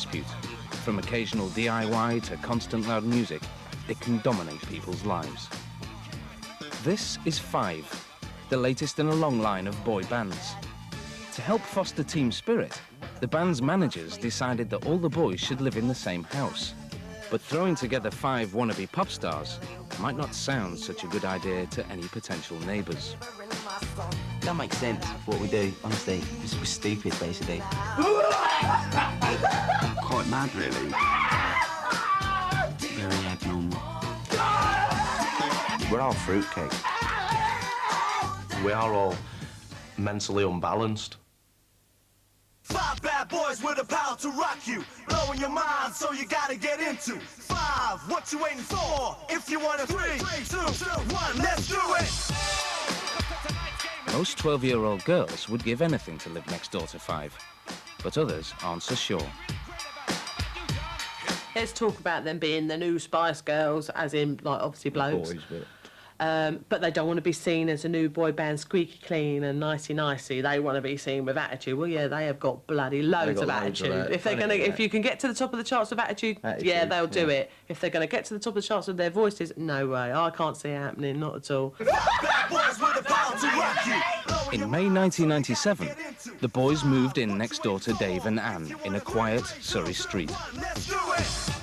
dispute. From occasional DIY to constant loud music, it can dominate people's lives. This is Five, the latest in a long line of boy bands. To help foster team spirit, the band's managers decided that all the boys should live in the same house. But throwing together 5 wannabe pop stars might not sound such a good idea to any potential neighbours. That makes sense, what we do, honestly. We're stupid, basically. Quite mad, really. Very abnormal. We're all fruitcake. We are all mentally unbalanced. 5 bad boys with the power to rock you, blowing your mind, so you gotta get into 5. What you waiting for? If you want to 3, 2, 1, let's do it. Most 12-year-old girls would give anything to live next door to 5, but others aren't so sure. Let's talk about them being the new Spice Girls, as in, like, obviously blokes. Boys, But they don't want to be seen as a new boy band, squeaky clean and nicey-nicey. They want to be seen with attitude. Well, yeah, they have got bloody loads of attitude. If you can get to the top of the charts with attitude, yeah, they'll do it. If they're going to get to the top of the charts with their voices, no way. I can't see it happening, not at all. In May 1997, the boys moved in next door to Dave and Anne in a quiet Surrey street.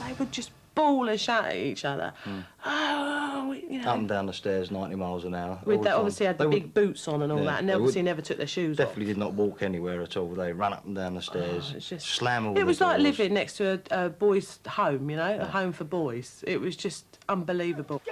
They would just bawl and shout at each other. Oh, you know. Up and down the stairs, 90 miles an hour. They obviously had the big boots on and all that, and they obviously never took their shoes off. Definitely did not walk anywhere at all. They ran up and down the stairs, slam all the doors. It was like living next to a boys' home, you know, a home for boys. It was just unbelievable.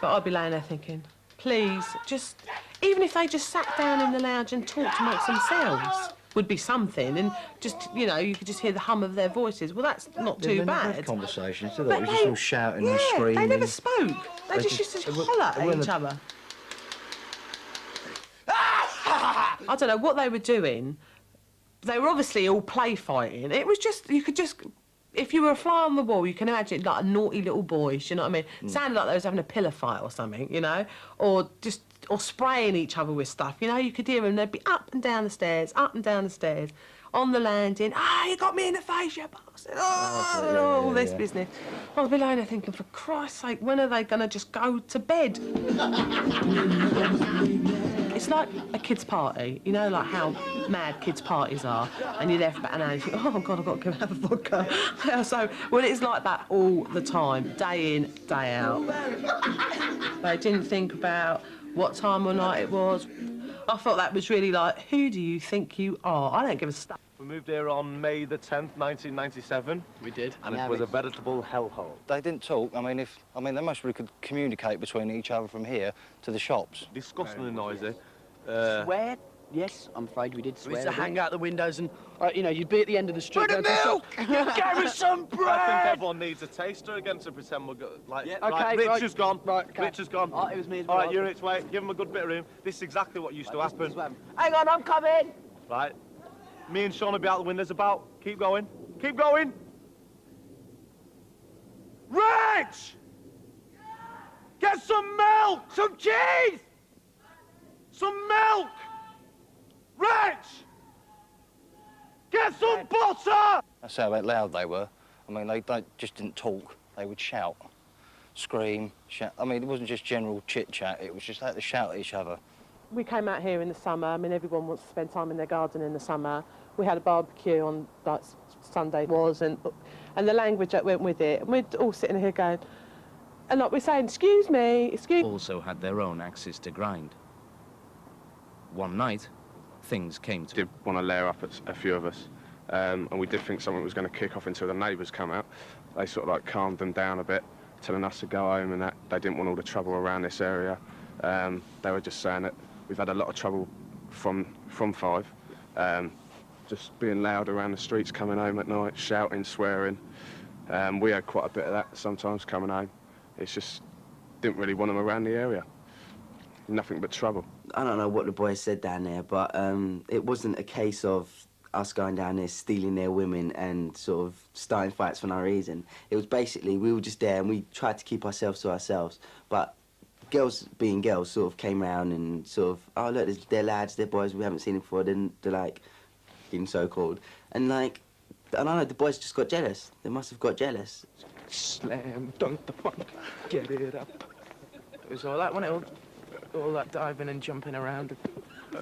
But I'd be laying there thinking, please, just, even if they just sat down in the lounge and talked amongst themselves, would be something, and just, you know, you could just hear the hum of their voices. Well, that's not too bad. They had conversations, did they? It was just all shouting and screaming. They never spoke. They just used to holler at each other. I don't know what they were doing. They were obviously all play fighting. It was just, you could just, if you were a fly on the wall, you can imagine like a naughty little boy, you know what I mean? It sounded like they was having a pillow fight or something, you know? Or spraying each other with stuff, you know? You could hear them, they'd be up and down the stairs, on the landing. You got me in the face, you bastard. All this business. I'll be lying there thinking, for Christ's sake, when are they going to just go to bed? It's like a kid's party, you know, like how mad kids' parties are, and you're there for about an hour and you think, oh, God, I've got to go have a vodka. So, well, it's like that all the time, day in, day out. They didn't think about what time of night it was. I thought that was really like, who do you think you are? I don't give a stuff. We moved here on May the 10th, 1997. We did. And it was a veritable hellhole. They didn't talk. I mean, they most really could communicate between each other from here to the shops. Disgustingly noisy. Swear? Yes, I'm afraid we did swear. We used to hang out the windows and, you know, you'd be at the end of the street. For the milk! Give us some bread! I think everyone needs a taster again to pretend we're good. Like, Yeah, right, okay, Rich is gone. Right, okay. Rich is gone. Oh, it was me as All well. right, units, wait. Give him a good bit of room. This is exactly what used to happen. Hang on, I'm coming! Right. Me and Sean will be out the windows about. Keep going. Keep going. Rich! Get some milk! Some cheese! Some milk! Rich! Get some butter! That's how loud they were. I mean, they just didn't talk. They would shout, scream, shout. I mean, it wasn't just general chit-chat. It was just like to shout at each other. We came out here in the summer. I mean, everyone wants to spend time in their garden in the summer. We had a barbecue on, like, Sunday and the language that went with it. And we're all sitting here going, and like we're saying, excuse me, excuse... Also had their own axes to grind. One night, things came to... Did want to layer up a few of us, and we did think something was going to kick off until the neighbours come out. They sort of like calmed them down a bit, telling us to go home and that they didn't want all the trouble around this area. They were just saying that we've had a lot of trouble from Five, just being loud around the streets coming home at night, shouting, swearing. We had quite a bit of that sometimes coming home. It's just didn't really want them around the area. Nothing but trouble. I don't know what the boys said down there, but it wasn't a case of us going down there stealing their women and sort of starting fights for no reason. It was basically, we were just there and we tried to keep ourselves to ourselves, but girls being girls sort of came round and sort of, oh look, they're lads, they're boys, we haven't seen them before. Then they're like, fucking so-called. And like, I don't know, the boys just got jealous. They must have got jealous. Slam, dunk the funk, get it up. It was all that, wasn't it? All that diving and jumping around.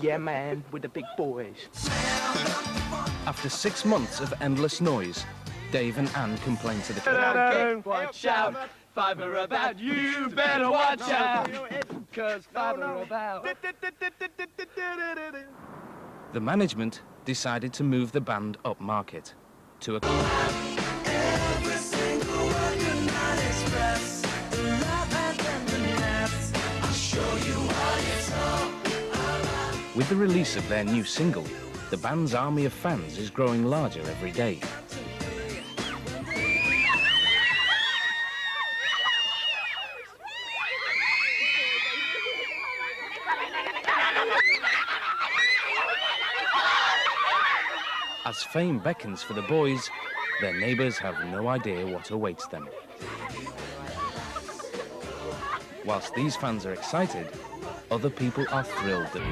Yeah, man, with the big boys. After 6 months of endless noise, Dave and Anne complained to the Watch out, fiver about, you better watch out, cause fiver about. The management decided to move the band up market to a... Every single word could not express the love and tenderness. I'll show you how it's all. With the release of their new single, the band's army of fans is growing larger every day. As fame beckons for the boys, their neighbours have no idea what awaits them. Whilst these fans are excited, other people are thrilled that